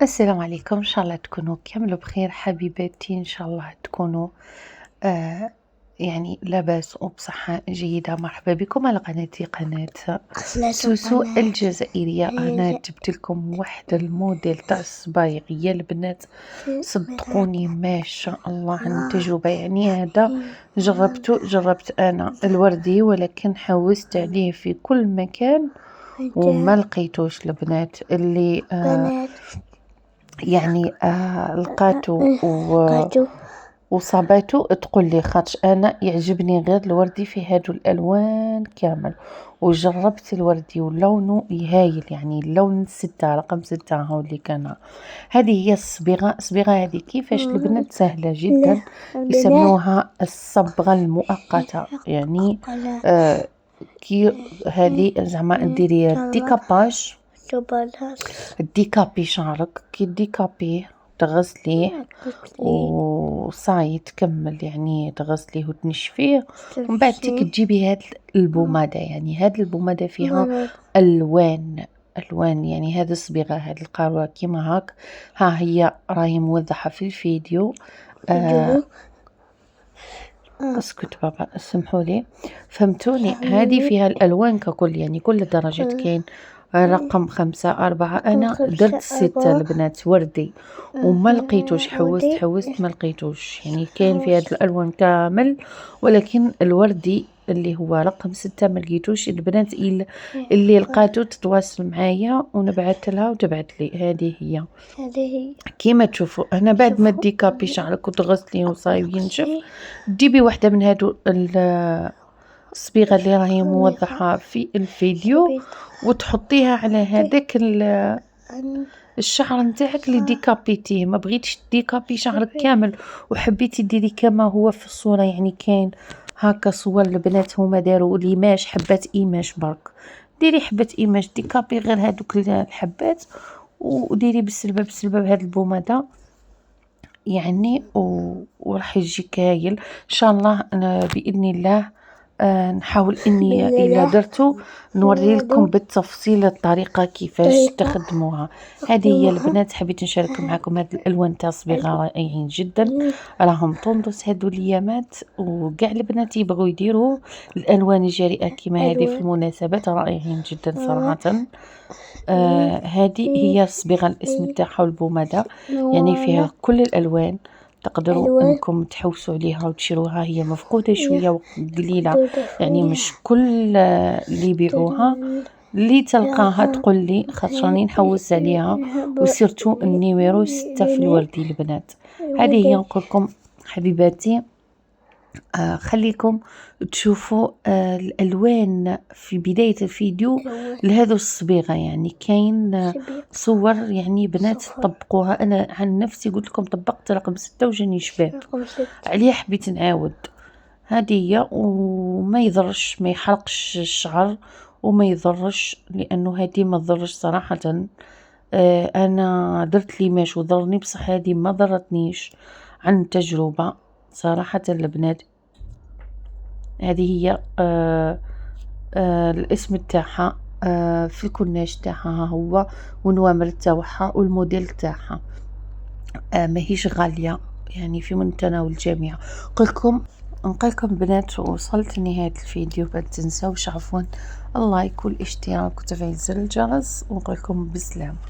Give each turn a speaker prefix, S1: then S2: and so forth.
S1: السلام عليكم، إن شاء الله تكونوا كامل بخير حبيباتي، إن شاء الله تكونوا آه يعني لاباس وبصحة جيدة. مرحبا بكم على قناتي، قناة سوسو الجزائرية. أنا جبت لكم واحد الموديل تاع الصبايغ يا البنات، صدقوني ما شاء الله عن تجربة. يعني هذا جربت أنا الوردي، ولكن حوست عليه في كل مكان وما لقيتوش. البنات اللي يعني لقاتو وصاباتو تقول لي، خاطش انا يعجبني غير الوردي في هادو الالوان كامل، وجربت الوردي ولونه يهايل. يعني اللون 6 رقم 6 هو اللي كان. هذه هي الصبيغة هذه كيفاش البنات؟ سهلة جدا، يسموها الصبغة المؤقتة. يعني كي هذه زعما نديري ديكاباج، ديكابي شعرك، كي ديكابيه تغسليه وصاي تكمل، يعني تغسليه وتنشفيه، ومن بعد تجيبي هاد البومادة. يعني هاد البومادة فيها الوان، يعني هذه الصبيغة، هذه القاروره كيما هاك. ها هي راهي موضحة في الفيديو. اسكت بابا، اسمحوا لي، فهمتوني؟ هذه فيها الالوان ككل، يعني كل درجات. كاين رقم 5 4، انا درت 6 البنات وردي وما لقيتوش. حوست ما لقيتوش. يعني كاين في هذه الالوان كامل، ولكن الوردي اللي هو رقم 6 ما لقيتوش. البنات اللي لقاتو تتواصل معايا ونبعث لها وتبعث لي. هذه هي كيما تشوفوا. هنا بعد ما ديكابي شعرك وتغسليه وصايب ينشف، تجيبي واحدة من هادو الصبيغة اللي راهي موضحة في الفيديو، وتحطيها على هذاك الشعر نتاعك اللي ديكابيتيه. ما بغيتش ديكابي شعرك كامل وحبيتي ديري كما هو في الصورة. يعني كاين هكا صور البنات هما داروا ليماج، حبات ايماج برك. ديري حبة ايماج، ديكابي غير هادوك الحبات، وديري بالسلبة بهاد البومادة. يعني وراح يجيك هايل ان شاء الله. أنا باذن الله نحاول اني اذا درتو نوري لكم بالتفصيل الطريقه كيفاش تخدموها. هذه هي البنات، حبيت نشارك معكم هذه الالوان تاع صبيغه رائعين جدا. راهم طندوس هادو اليامات، وكاع البنات يبغوا يديروا الالوان الجريئه كيما هذه في المناسبات، رائعين جدا صراحه. هذه هي الصبيغه، الاسم تاعها البوماده. يعني فيها كل الالوان، تقدروا انكم تحوسوا عليها وتشيروها. هي مفقوده شويه وقليله، يعني مش كل اللي يبيعوها. اللي تلقاها تقول لي، خاطر راني نحوس عليها، وسيرتو النيميرو 6 في الوردي البنات. هذه هي نقول لكم حبيباتي. خليكم تشوفوا الألوان في بداية الفيديو لهذا الصبيغة. يعني كاين صور يعني بنات طبقوها. أنا عن نفسي قلت لكم طبقت رقم 6 وجاني شباب عليه، حبيت نعاود. هذه هي، وما يضرش، ما يحرقش الشعر وما يضرش، لأنه هذه ما تضرش صراحة. أنا درت ليماج وضرني، بصح هذه ما ضرتنيش عن تجربة صراحة البنات. هذه هي الاسم تاعها في الكناج تاعها هو، ونوامر تاعها والموديل تاعها. ماهيش غالية، يعني في متناول الجميع. نقولكم بنات، وصلت لنهاية الفيديو. ما تنساوش عفوا اللايك والاشتراك وتفعيل زر الجرس، ونقولكم بسلامة.